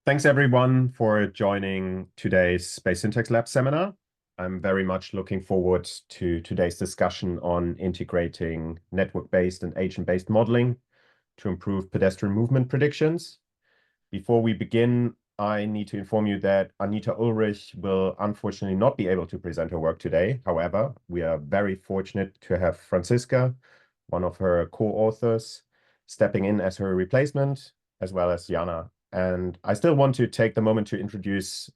Thanks everyone for joining today's Space Syntax Lab seminar. I'm very much looking forward to today's discussion on integrating network-based and agent-based modeling to improve pedestrian movement predictions. Before we begin, I need to inform you that Anita Ullrich will unfortunately not be able to present her work today. However, we are very fortunate to have Franziska, one of her co-authors, stepping in as her replacement, as well as Ioanna. And I still want to take the moment to introduce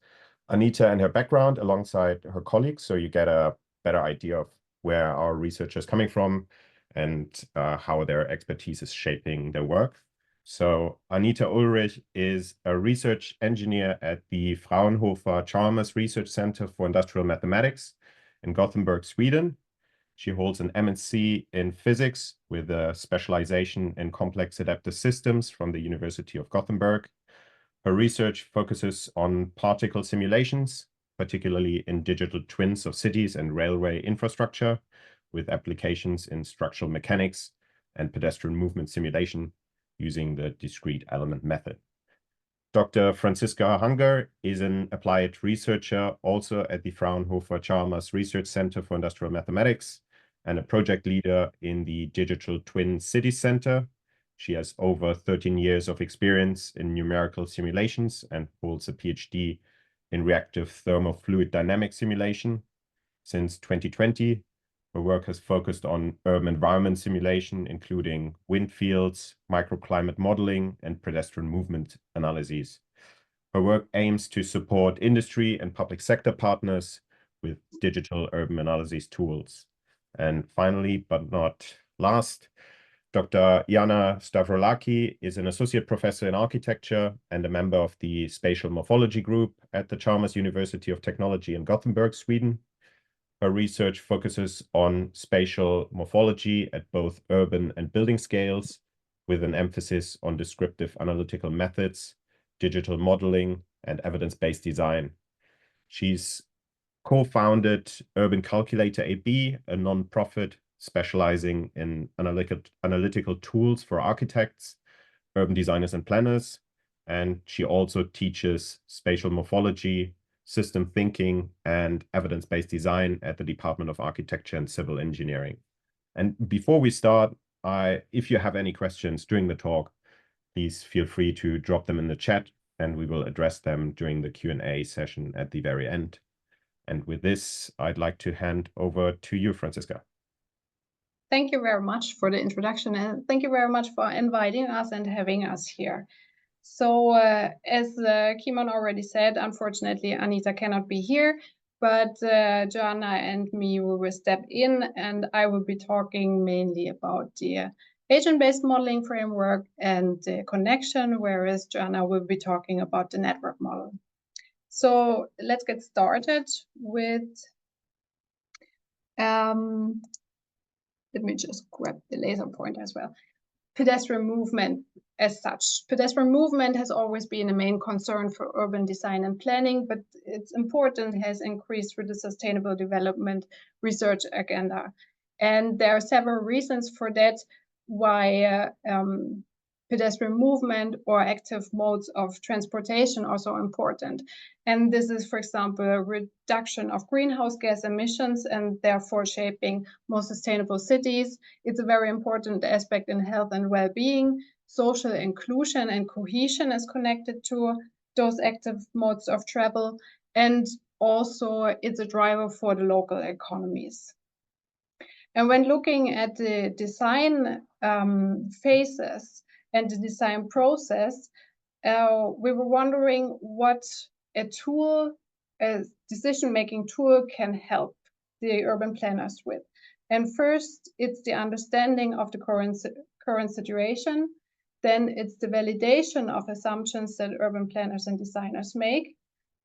Anita and her background alongside her colleagues, so you get a better idea of where our research is coming from and how their expertise is shaping their work. So Anita Ullrich is a research engineer at the Fraunhofer Chalmers Research Center for Industrial Mathematics in Gothenburg, Sweden. She holds an MSc in physics with a specialization in complex adaptive systems from the University of Gothenburg. Her research focuses on particle simulations, particularly in digital twins of cities and railway infrastructure, with applications in structural mechanics and pedestrian movement simulation using the discrete element method. Dr. Franziska Hunger is an applied researcher also at the Fraunhofer Chalmers Research Center for Industrial Mathematics and a project leader in the Digital Twin Cities Center. She has over 13 years of experience in numerical simulations and holds a PhD in reactive thermofluid dynamics simulation. Since 2020, her work has focused on urban environment simulation, including wind fields, microclimate modeling, and pedestrian movement analyses. Her work aims to support industry and public sector partners with digital urban analysis tools. And finally, but not last, Dr. Ioanna Stavroulaki is an associate professor in architecture and a member of the Spatial Morphology Group at the Chalmers University of Technology in Gothenburg, Sweden. Her research focuses on spatial morphology at both urban and building scales, with an emphasis on descriptive analytical methods, digital modeling, and evidence-based design. She's co-founded Urban Calculator AB, a non-profit specializing in analytical tools for architects, urban designers, and planners. And she also teaches spatial morphology, system thinking, and evidence-based design at the Department of Architecture and Civil Engineering. And before we start, if you have any questions during the talk, please feel free to drop them in the chat, and we will address them during the Q&A session at the very end. And with this, I'd like to hand over to you, Franziska. Thank you very much for the introduction, and thank you very much for inviting us and having us here. So as Kimon already said, unfortunately, Anita cannot be here, but Joanna and me will step in, and I will be talking mainly about the agent-based modeling framework and the connection, whereas Joanna will be talking about the network model. So let's get started with, let me just grab the laser pointer as well. Pedestrian movement as such. Pedestrian movement has always been a main concern for urban design and planning, but its importance has increased through the sustainable development research agenda. And there are several reasons for that, why pedestrian movement or active modes of transportation are so important. And this is, for example, a reduction of greenhouse gas emissions and therefore shaping more sustainable cities. It's a very important aspect in health and well-being. Social inclusion and cohesion is connected to those active modes of travel. And also it's a driver for the local economies. And when looking at the design phases and the design process, we were wondering what a decision-making tool can help the urban planners with. And first, it's the understanding of the current situation. Then it's the validation of assumptions that urban planners and designers make.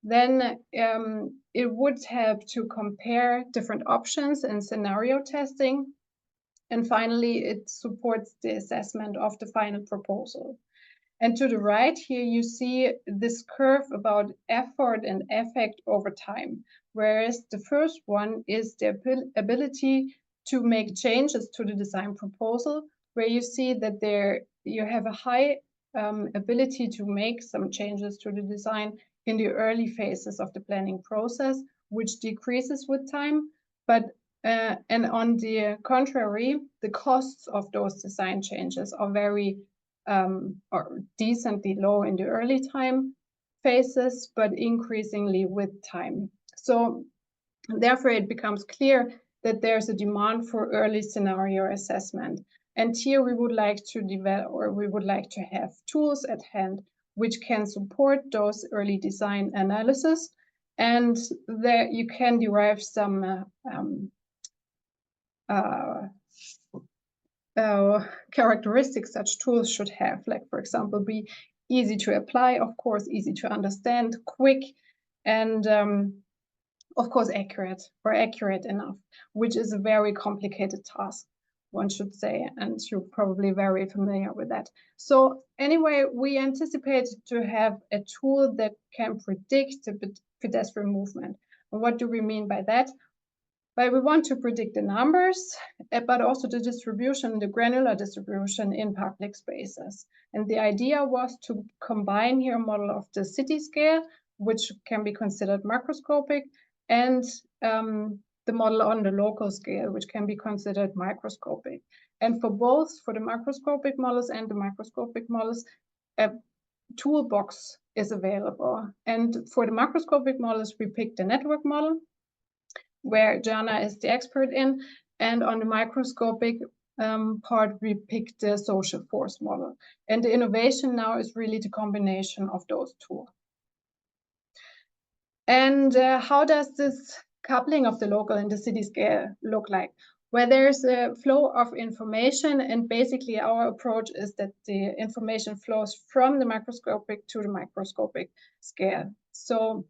Then it would help to compare different options and scenario testing. And finally, it supports the assessment of the final proposal. And to the right here, you see this curve about effort and effect over time, whereas the first one is the ability to make changes to the design proposal, where you see that you have a high ability to make some changes to the design in the early phases of the planning process, which decreases with time. But and on the contrary, the costs of those design changes are very or decently low in the early time phases, but increasingly with time. So therefore, it becomes clear that there's a demand for early scenario assessment. And here we would like to develop, or we would like to have tools at hand which can support those early design analysis. And there you can derive some characteristics such tools should have, like, for example, be easy to apply, of course, easy to understand, quick, and of course, accurate enough, which is a very complicated task, one should say, and you're probably very familiar with that. So anyway, we anticipate to have a tool that can predict the pedestrian movement. And what do we mean by that? Well, we want to predict the numbers, but also the distribution, the granular distribution in public spaces. And the idea was to combine here a model of the city scale, which can be considered macroscopic, and the model on the local scale, which can be considered microscopic. And for both, for the macroscopic models and the microscopic models, a toolbox is available. And for the macroscopic models, we picked the network model, where Ioanna is the expert in, and on the microscopic part, we picked the social force model. And the innovation now is really the combination of those two. And how does this coupling of the local and the city scale look like? Where there's a flow of information, and basically our approach is that the information flows from the macroscopic to the microscopic scale. So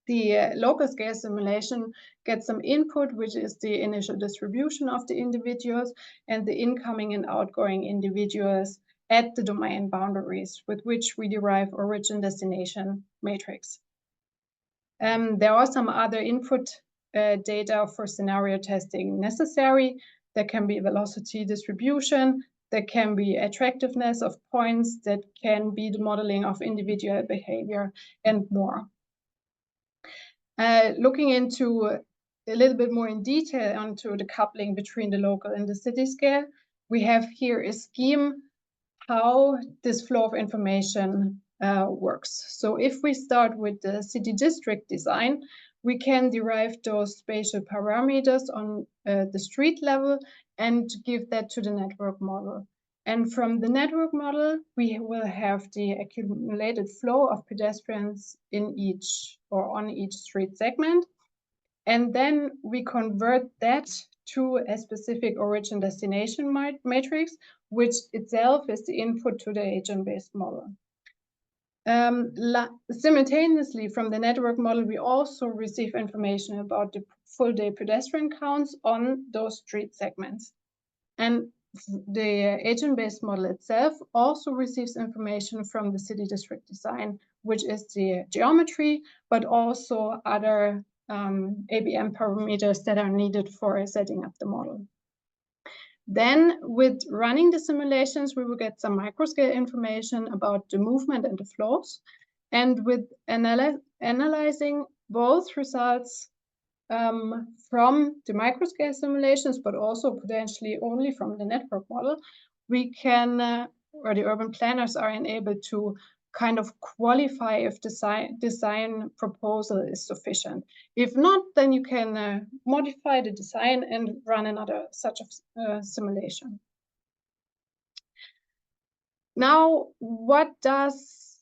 the local scale simulation gets some input, which is the initial distribution of the individuals and the incoming and outgoing individuals at the domain boundaries, with which we derive origin destination matrix. There are some other input data for scenario testing necessary. There can be velocity distribution, there can be attractiveness of points, that can be the modeling of individual behavior, and more. Looking into a little bit more in detail onto the coupling between the local and the city scale, we have here a scheme how this flow of information works. So if we start with the city district design, we can derive those spatial parameters on the street level and give that to the network model. And from the network model, we will have the accumulated flow of pedestrians in each or on each street segment. And then we convert that to a specific origin destination matrix, which itself is the input to the agent-based model. Simultaneously, from the network model, we also receive information about the full day pedestrian counts on those street segments. And the agent-based model itself also receives information from the city district design, which is the geometry, but also other ABM parameters that are needed for setting up the model. Then with running the simulations, we will get some microscale information about the movement and the flows. And with analyzing both results from the microscale simulations, but also potentially only from the network model, we can, or the urban planners are enabled to kind of qualify if design proposal is sufficient. If not, then you can modify the design and run another such a simulation. Now, what does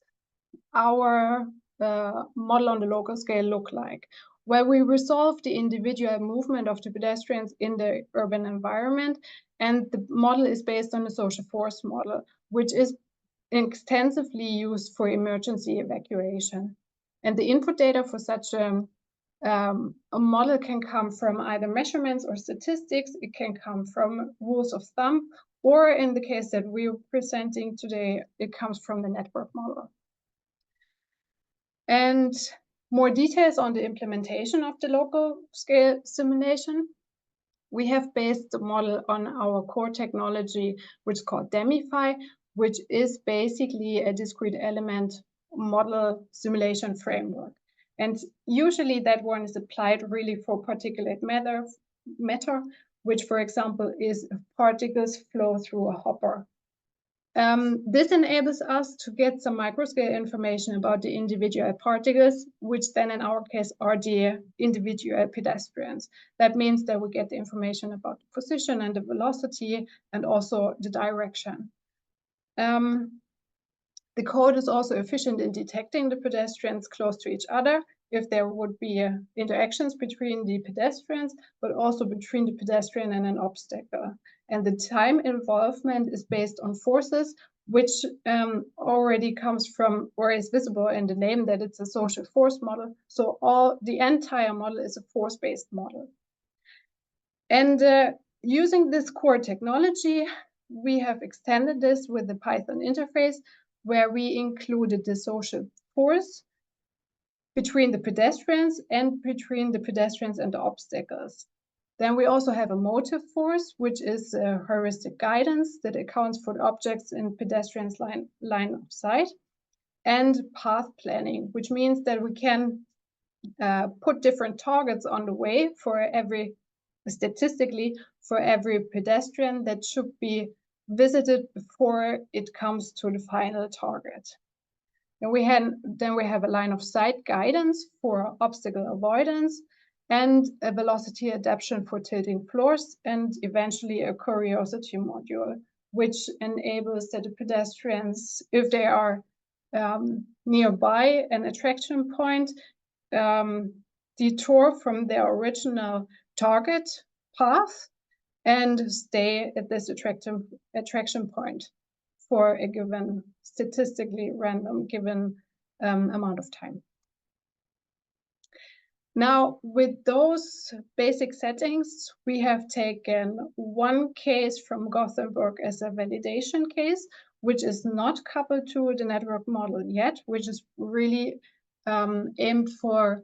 our model on the local scale look like? Where we resolve the individual movement of the pedestrians in the urban environment, and the model is based on the social force model, which is extensively used for emergency evacuation. And the input data for such a model can come from either measurements or statistics. It can come from rules of thumb, or in the case that we're presenting today, it comes from the network model. And more details on the implementation of the local scale simulation. We have based the model on our core technology, which is called Demify, which is basically a discrete element model simulation framework. And usually that one is applied really for particulate matter, which, for example, is if particles flow through a hopper. This enables us to get some microscale information about the individual particles, which then in our case are the individual pedestrians. That means that we get the information about the position and the velocity and also the direction. The code is also efficient in detecting the pedestrians close to each other if there would be interactions between the pedestrians, but also between the pedestrian and an obstacle. And the time involvement is based on forces, which already comes from, or is visible in the name, that it's a social force model. So the entire model is a force-based model. And using this core technology, we have extended this with the Python interface, where we included the social force between the pedestrians and between the pedestrians and the obstacles. Then we also have a motive force, which is a heuristic guidance that accounts for the objects in pedestrians' line of sight, and path planning, which means that we can put different targets on the way statistically for every pedestrian that should be visited before it comes to the final target. And then we have a line of sight guidance for obstacle avoidance, and a velocity adaptation for tilting floors, and eventually a curiosity module, which enables that the pedestrians, if they are nearby an attraction point, detour from their original target path and stay at this attraction point for a given statistically random given amount of time. Now, with those basic settings, we have taken one case from Gothenburg as a validation case, which is not coupled to the network model yet, which is really aimed for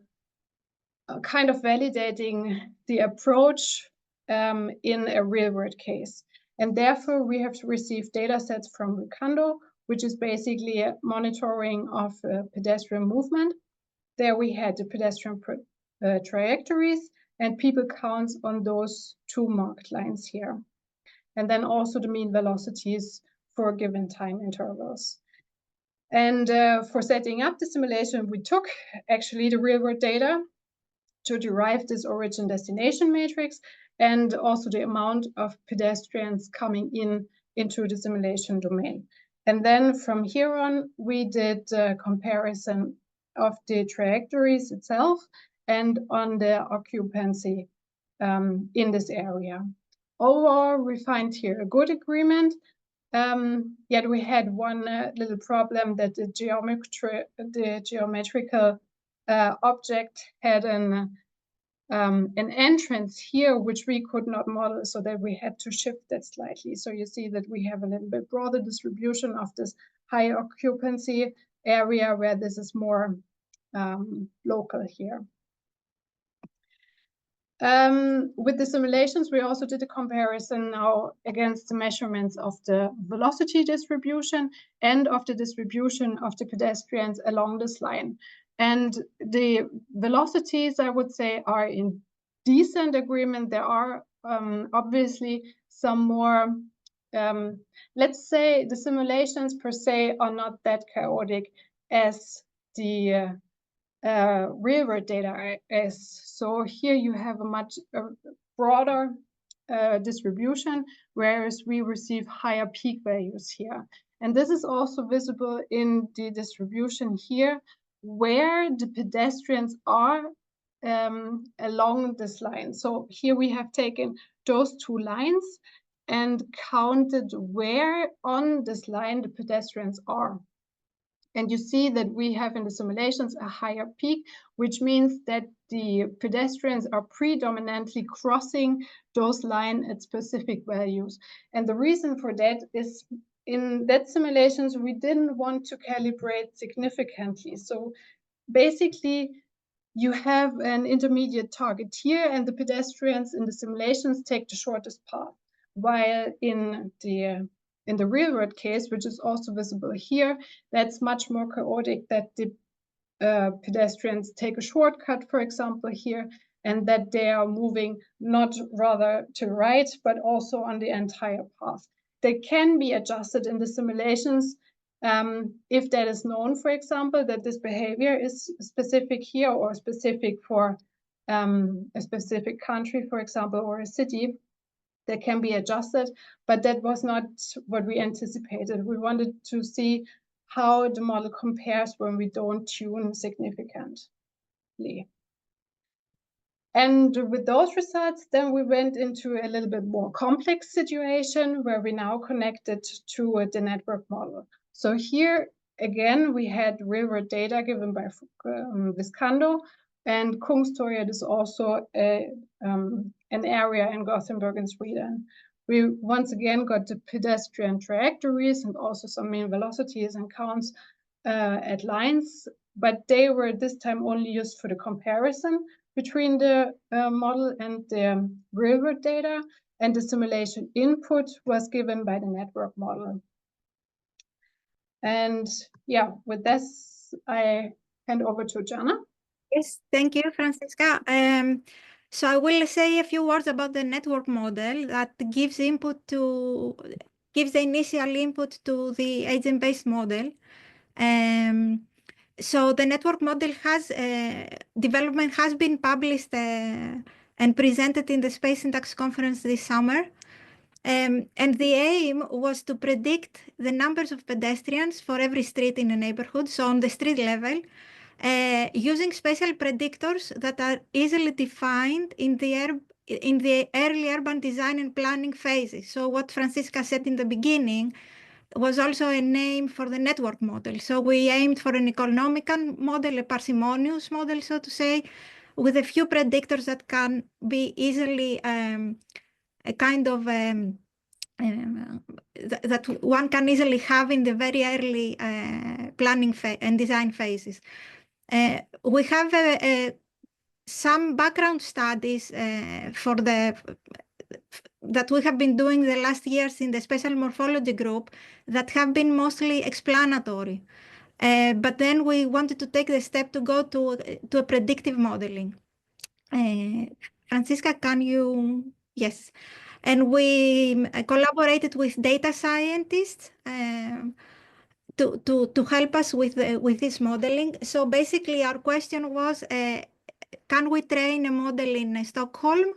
kind of validating the approach in a real-world case. And therefore, we have to receive data sets from Ricando, which is basically a monitoring of pedestrian movement. There we had the pedestrian trajectories and people counts on those two marked lines here. And then also the mean velocities for given time intervals. And for setting up the simulation, we took actually the real-world data to derive this origin destination matrix, and also the amount of pedestrians coming into the simulation domain. And then from here on, we did a comparison of the trajectories itself and on the occupancy in this area. Overall, we find here a good agreement. Yet we had one little problem, that the geometrical object had an entrance here, which we could not model, so that we had to shift that slightly. So you see that we have a little bit broader distribution of this high occupancy area, where this is more local here. With the simulations, we also did a comparison now against the measurements of the velocity distribution and of the distribution of the pedestrians along this line. And the velocities, I would say, are in decent agreement. There are obviously some more, let's say the simulations per se are not that chaotic as the real-world data is. So here you have a much broader distribution, whereas we receive higher peak values here. And this is also visible in the distribution here, where the pedestrians are along this line. So here we have taken those two lines and counted where on this line the pedestrians are. And you see that we have in the simulations a higher peak, which means that the pedestrians are predominantly crossing those lines at specific values. And the reason for that is, in that simulations, we didn't want to calibrate significantly. So basically, you have an intermediate target here, and the pedestrians in the simulations take the shortest path, while in the in the real world case, which is also visible here, that's much more chaotic, that the pedestrians take a shortcut, for example, here, and that they are moving not rather to the right, but also on the entire path. They can be adjusted in the simulations if that is known, for example, that this behavior is specific here or specific for a specific country, for example, or a city. They can be adjusted, but that was not what we anticipated. We wanted to see how the model compares when we don't tune significantly. And with those results, then we went into a little bit more complex situation where we now connected to the network model. So here, again, we had real-world data given by Viscando, and Kungstorget is also an area in Gothenburg in Sweden. We once again got the pedestrian trajectories and also some mean velocities and counts at lines, but they were this time only used for the comparison between the model and the real-world data, and the simulation input was given by the network model. And yeah, with this, I hand over to Ioanna. Yes, thank you, Franziska. So I will say a few words about the network model that gives the initial input to the agent-based model. So the network model development has been published and presented in the Space Syntax Conference this summer. And the aim was to predict the numbers of pedestrians for every street in a neighborhood, so on the street level, using special predictors that are easily defined in the early urban design and planning phases. So what Franziska said in the beginning was also a name for the network model. So we aimed for an economical model, a parsimonious model, so to say, with a few predictors that can be easily a kind of that one can easily have in the very early planning and design phases. We have some background studies that we have been doing the last years in the spatial morphology group that have been mostly explanatory. But then we wanted to take the step to go to a predictive modeling. Franziska, can you? Yes. And we collaborated with data scientists to help us with this modeling. So basically our question was, can we train a model in Stockholm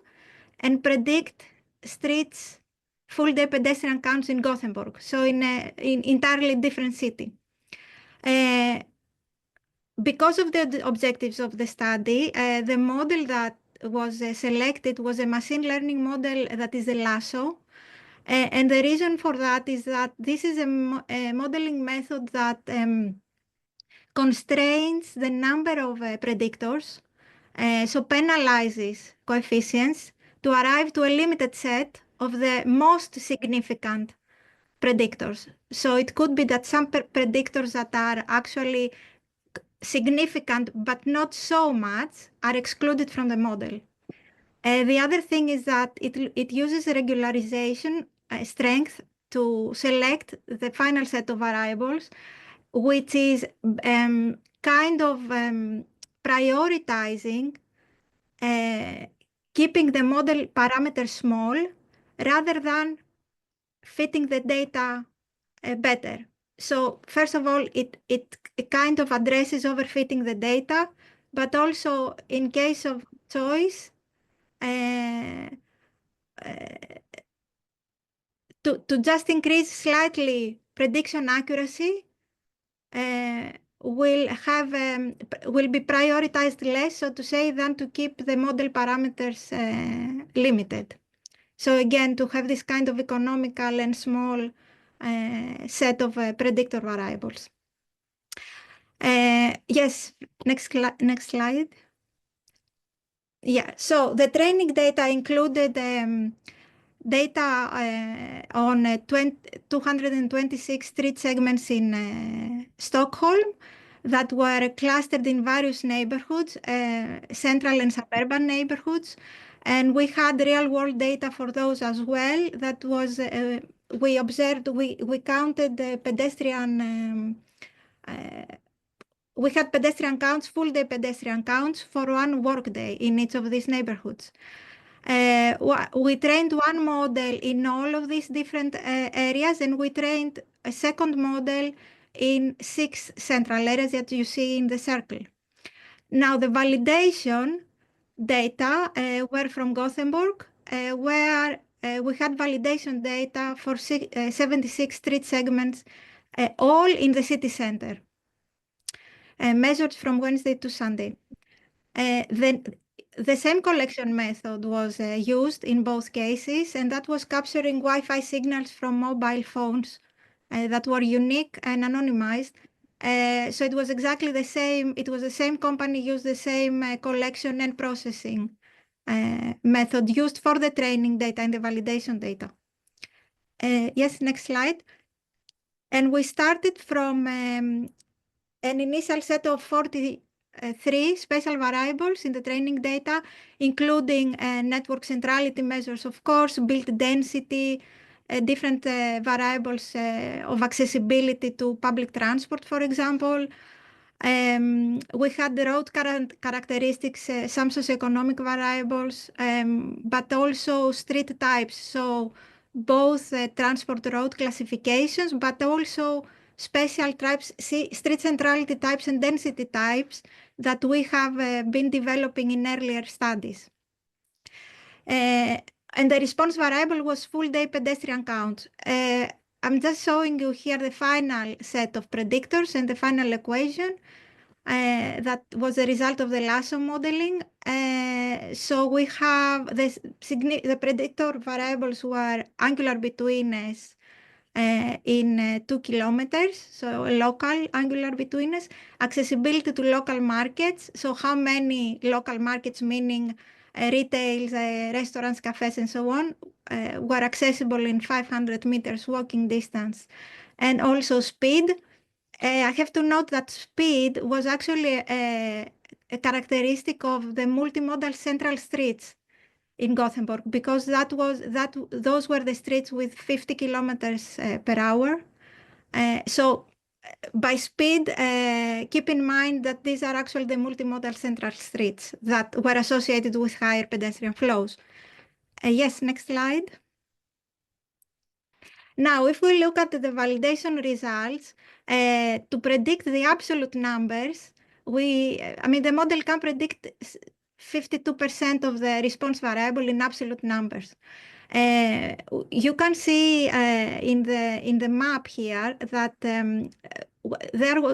and predict streets full-day pedestrian counts in Gothenburg, so in entirely different city? Because of the objectives of the study, the model that was selected was a machine learning model that is the lasso. And the reason for that is that this is a modeling method that constrains the number of predictors, so penalizes coefficients to arrive to a limited set of the most significant predictors. So it could be that some predictors that are actually significant but not so much are excluded from the model. The other thing is that it uses regularization strength to select the final set of variables, which is kind of prioritizing keeping the model parameters small rather than fitting the data better. So first of all, it kind of addresses overfitting the data, but also in case of choice, to just increase slightly prediction accuracy will be prioritized less, so to say, than to keep the model parameters limited. So again, to have this kind of economical and small set of predictor variables. Yes, next slide. Yeah, so the training data included data on 226 street segments in Stockholm that were clustered in various neighborhoods, central and suburban neighborhoods. And we had real world data for those as well that was we observed, we counted the pedestrian, we had pedestrian counts, full day pedestrian counts for one workday in each of these neighborhoods. We trained one model in all of these different areas, and we trained a second model in 6 central areas that you see in the circle. Now, the validation data were from Gothenburg, where we had validation data for 76 street segments, all in the city center, measured from Wednesday to Sunday. The same collection method was used in both cases, and that was capturing Wi-Fi signals from mobile phones that were unique and anonymized. So it was exactly the same. It was the same company used the same collection and processing method used for the training data and the validation data. Yes, next slide. And we started from an initial set of 43 special variables in the training data, including network centrality measures, of course, build density, different variables of accessibility to public transport, for example. We had the road characteristics, some socioeconomic variables, but also street types. So both transport road classifications, but also special types, street centrality types and density types that we have been developing in earlier studies. And the response variable was full day pedestrian count. I'm just showing you here the final set of predictors and the final equation that was a result of the Lasso modeling. So we have the predictor variables were angular betweenness in 2 kilometers, so a local angular betweenness, accessibility to local markets, so how many local markets, meaning retails, restaurants, cafes, and so on, were accessible in 500 meters walking distance, and also speed. I have to note that speed was actually a characteristic of the multimodal central streets in Gothenburg, because those were the streets with 50 kilometers per hour. So by speed, keep in mind that these are actually the multimodal central streets that were associated with higher pedestrian flows. Yes, next slide. Now, if we look at the validation results, to predict the absolute numbers, the model can predict 52% of the response variable in absolute numbers. You can see in the map here that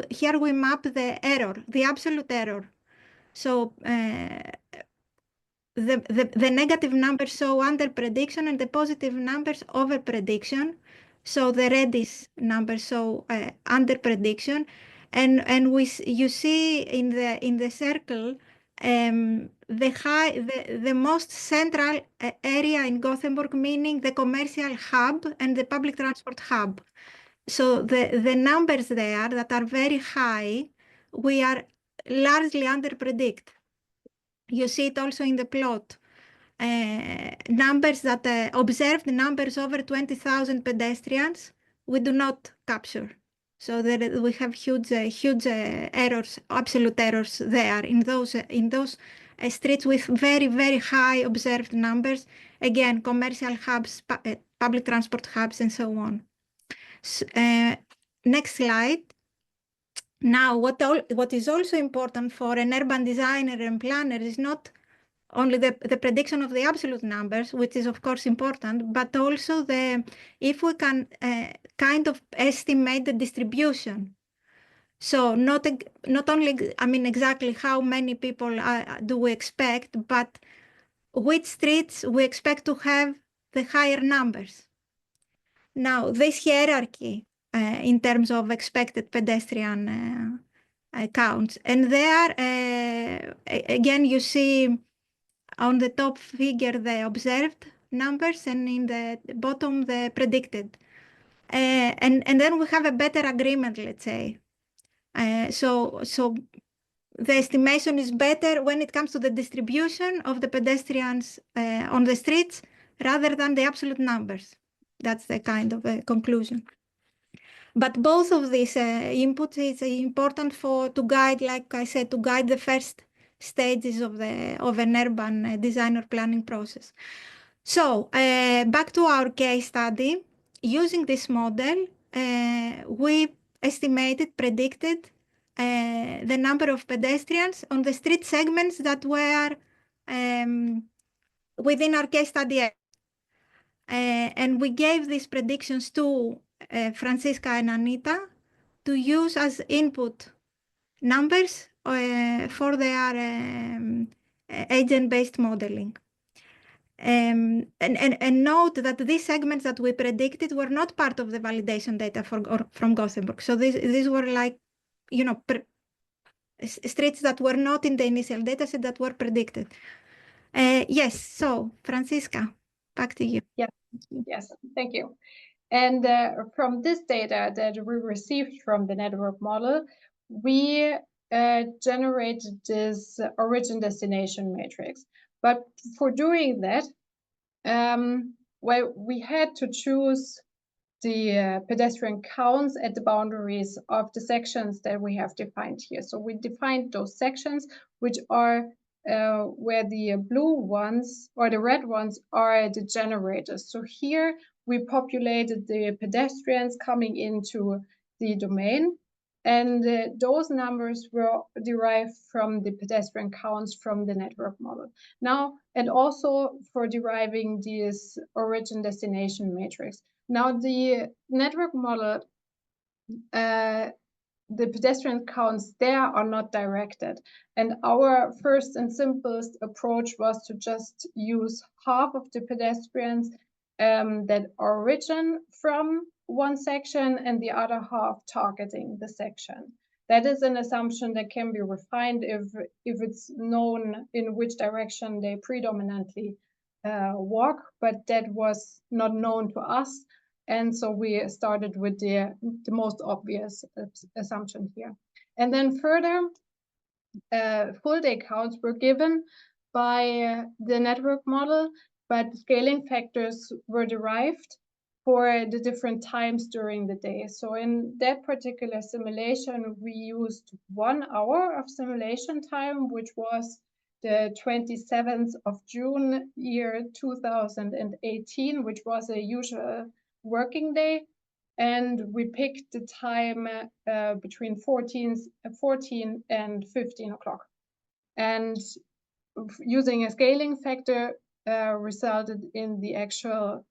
here we map the error, the absolute error. So the negative numbers show under prediction and the positive numbers over prediction. So the reddish numbers show under prediction, and you see in the circle the most central area in Gothenburg, meaning the commercial hub and the public transport hub. So the numbers there that are very high, we are largely under predict. You see it also in the plot. Numbers that observed numbers over 20,000 pedestrians, we do not capture. So we have huge errors, absolute errors there in those streets with very, very high observed numbers. Again, commercial hubs, public transport hubs, and so on. Next slide. Now, what is also important for an urban designer and planner is not only the prediction of the absolute numbers, which is of course important, but also if we can kind of estimate the distribution. So not only, exactly how many people do we expect, but which streets we expect to have the higher numbers. Now, this hierarchy in terms of expected pedestrian counts, and there again you see on the top figure the observed numbers, and in the bottom the predicted. And then we have a better agreement, let's say. So the estimation is better when it comes to the distribution of the pedestrians on the streets rather than the absolute numbers. That's the kind of conclusion. But both of these inputs is important to guide, like I said, to guide the first stages of an urban design or planning process. So back to our case study. Using this model, we predicted the number of pedestrians on the street segments that were within our case study. And we gave these predictions to Franziska and Anita to use as input numbers for their agent-based modeling. And note that these segments that we predicted were not part of the validation data from Gothenburg. So these were like, you know, streets that were not in the initial data set that were predicted. Yes, so Franziska, back to you. Yes, thank you. And from this data that we received from the network model, we generated this origin destination matrix. But for doing that, well, we had to choose the pedestrian counts at the boundaries of the sections that we have defined here. So we defined those sections which are where the blue ones or the red ones are the generators. So here we populated the pedestrians coming into the domain, and those numbers were derived from the pedestrian counts from the network model. Now, and also for deriving this origin destination matrix. Now, the network model, the pedestrian counts there are not directed. And our first and simplest approach was to just use half of the pedestrians that origin from one section and the other half targeting the section. That is an assumption that can be refined if it's known in which direction they predominantly walk, but that was not known to us. And so we started with the most obvious assumption here. And then further, full day counts were given by the network model, but scaling factors were derived for the different times during the day. So in that particular simulation, we used 1 hour of simulation time, which was the 27th of June, year 2018, which was a usual working day, and we picked the time between 14 and 15 o'clock. And using a scaling factor resulted in the actual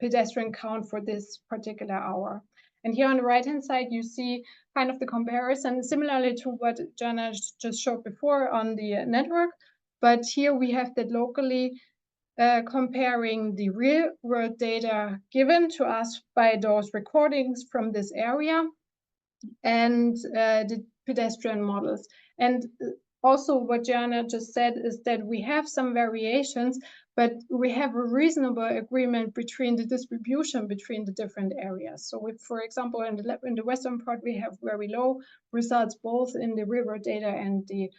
pedestrian count for this particular hour. And here on the right-hand side, you see kind of the comparison, similarly to what Ioanna just showed before on the network. But here we have that locally comparing the real-world data given to us by those recordings from this area and the pedestrian models. And also what Ioanna just said is that we have some variations, but we have a reasonable agreement between the distribution between the different areas. So if, for example, in the western part, we have very low results both in the real-world data and the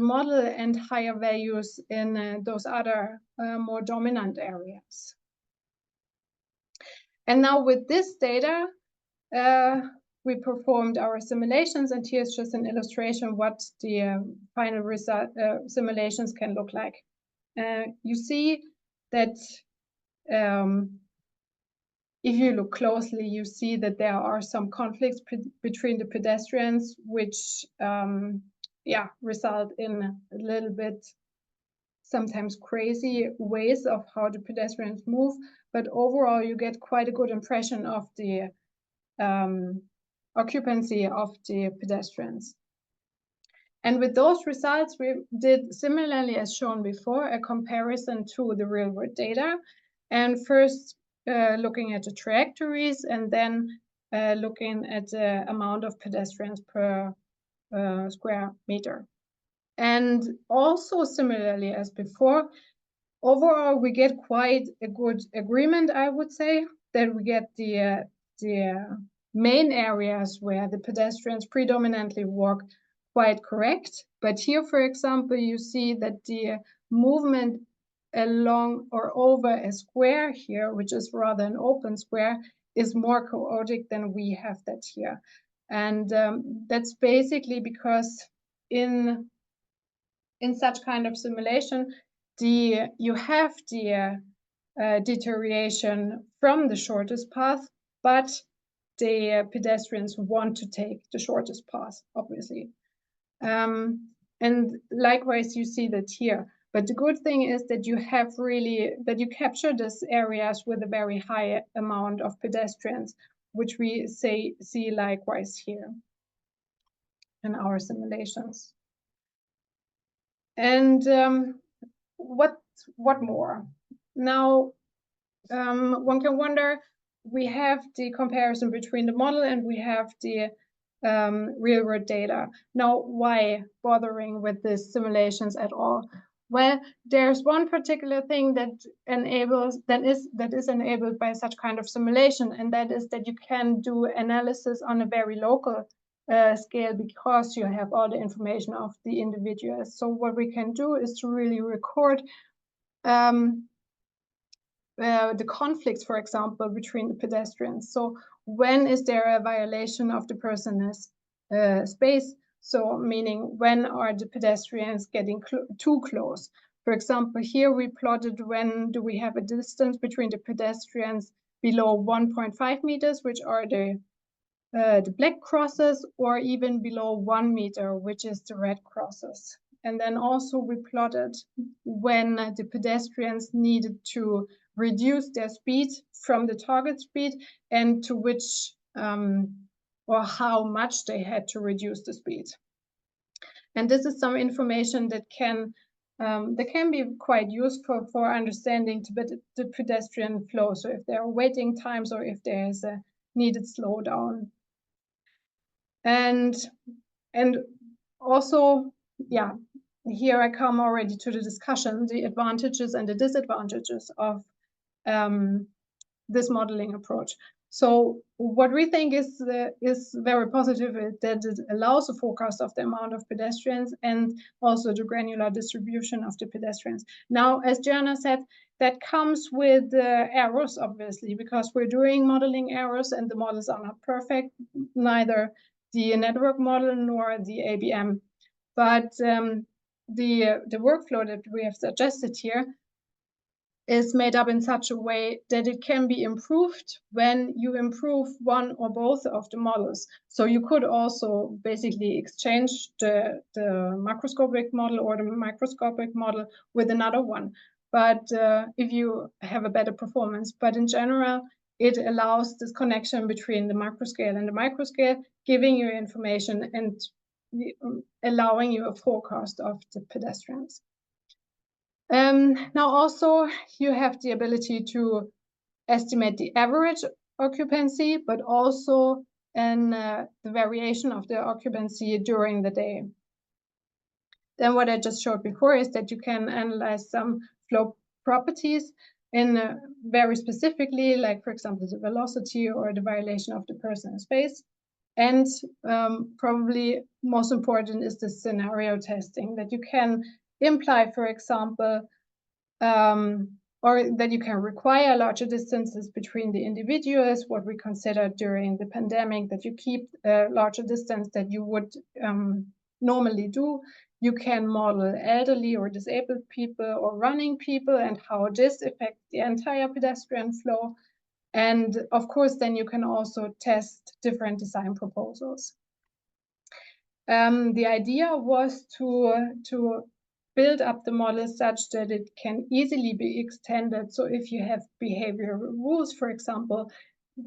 model, and higher values in those other more dominant areas. And now with this data, we performed our simulations, and here's just an illustration what the final result simulations can look like. You see that if you look closely, you see that there are some conflicts between the pedestrians, which result in a little bit sometimes crazy ways of how the pedestrians move. But overall, you get quite a good impression of the occupancy of the pedestrians. And with those results, we did similarly as shown before, a comparison to the real world data. And first looking at the trajectories, and then looking at the amount of pedestrians per square meter. And also similarly as before, overall we get quite a good agreement, I would say, that we get the main areas where the pedestrians predominantly walk quite correct. But here, for example, you see that the movement along or over a square here, which is rather an open square, is more chaotic than we have that here. And that's basically because in such kind of simulation, you have the deterioration from the shortest path, but the pedestrians want to take the shortest path, obviously. And likewise, you see that here. But the good thing is that you have that you capture these areas with a very high amount of pedestrians, which we see likewise here in our simulations. And what more? Now, one can wonder, we have the comparison between the model and we have the real world data. Now, why bothering with these simulations at all? Well, there's one particular thing that is enabled by such kind of simulation, and that is that you can do analysis on a very local scale because you have all the information of the individuals. So what we can do is to really record the conflicts, for example, between the pedestrians. So when is there a violation of the person's space? So meaning when are the pedestrians getting too close? For example, here we plotted when do we have a distance between the pedestrians below 1.5 meters, which are the black crosses, or even below 1 meter, which is the red crosses. And then also we plotted when the pedestrians needed to reduce their speed from the target speed and to which or how much they had to reduce the speed. And this is some information that can be quite useful for understanding the pedestrian flow. So if there are waiting times or if there is a needed slowdown. And also, yeah, here I come already to the discussion, the advantages and the disadvantages of this modeling approach. So what we think is very positive is that it allows a forecast of the amount of pedestrians and also the granular distribution of the pedestrians. Now, as Ioanna said, that comes with errors, obviously, because we're doing modeling errors and the models are not perfect, neither the network model nor the ABM. But the workflow that we have suggested here is made up in such a way that it can be improved when you improve one or both of the models. So you could also basically exchange the macroscopic model or the microscopic model with another one. But if you have a better performance, but in general, it allows this connection between the macro scale and the micro scale, giving you information and allowing you a forecast of the pedestrians. Now also you have the ability to estimate the average occupancy, but also the variation of the occupancy during the day. Then what I just showed before is that you can analyze some flow properties in very specifically, like for example, the velocity or the violation of the person in space. And probably most important is the scenario testing, that you can imply, for example, or that you can require larger distances between the individuals, what we considered during the pandemic, that you keep a larger distance that you would normally do. You can model elderly or disabled people or running people and how this affects the entire pedestrian flow. And of course, then you can also test different design proposals. The idea was to build up the model such that it can easily be extended. So if you have behavioral rules, for example,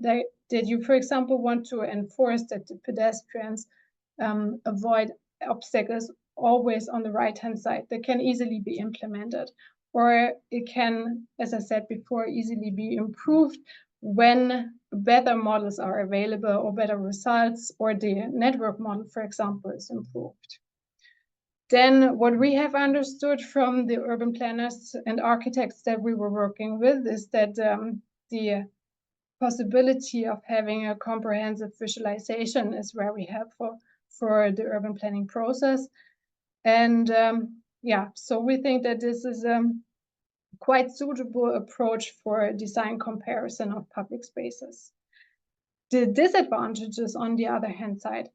that you, for example, want to enforce that the pedestrians avoid obstacles always on the right-hand side, that can easily be implemented. Or it can, as I said before, easily be improved when better models are available or better results, or the network model, for example, is improved. Then what we have understood from the urban planners and architects that we were working with is that the possibility of having a comprehensive visualization is very helpful for the urban planning process. And yeah, so we think that this is quite suitable approach for design comparison of public spaces. The disadvantages, on the other hand side,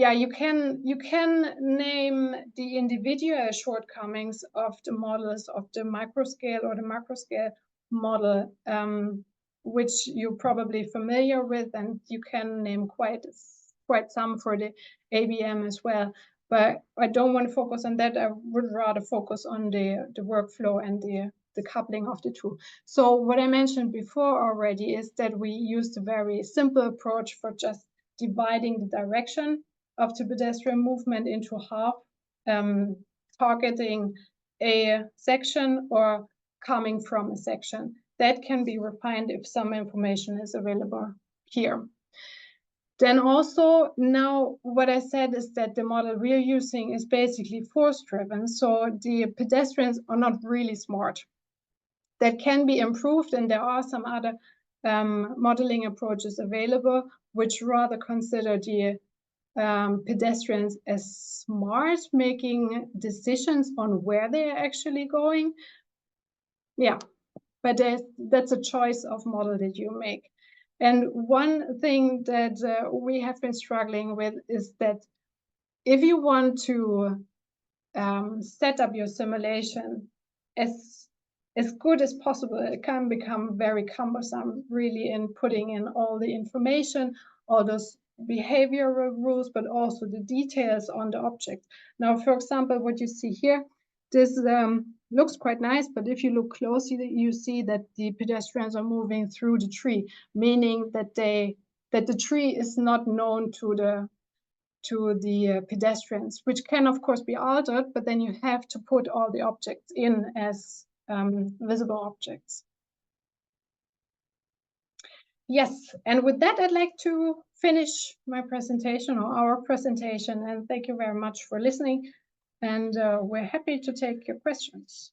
yeah, you can name the individual shortcomings of the models of the microscale or the macroscale model, which you're probably familiar with, and you can name quite some for the ABM as well. But I don't want to focus on that. I would rather focus on the workflow and the coupling of the two. So what I mentioned before already is that we used a very simple approach for just dividing the direction of the pedestrian movement into half, targeting a section or coming from a section. That can be refined if some information is available here. Then also now what I said is that the model we're using is basically force-driven. So the pedestrians are not really smart. That can be improved, and there are some other modeling approaches available, which rather consider the pedestrians as smart, making decisions on where they're actually going. Yeah, but that's a choice of model that you make. And one thing that we have been struggling with is that if you want to set up your simulation as good as possible, it can become very cumbersome, really, in putting in all the information, all those behavioral rules, but also the details on the object. Now, for example, what you see here, this looks quite nice, but if you look closely, you see that the pedestrians are moving through the tree, meaning that the tree is not known to the pedestrians, which can of course be altered, but then you have to put all the objects in as visible objects. Yes, and with that, I'd like to finish my presentation, or our presentation, and thank you very much for listening, and we're happy to take your questions.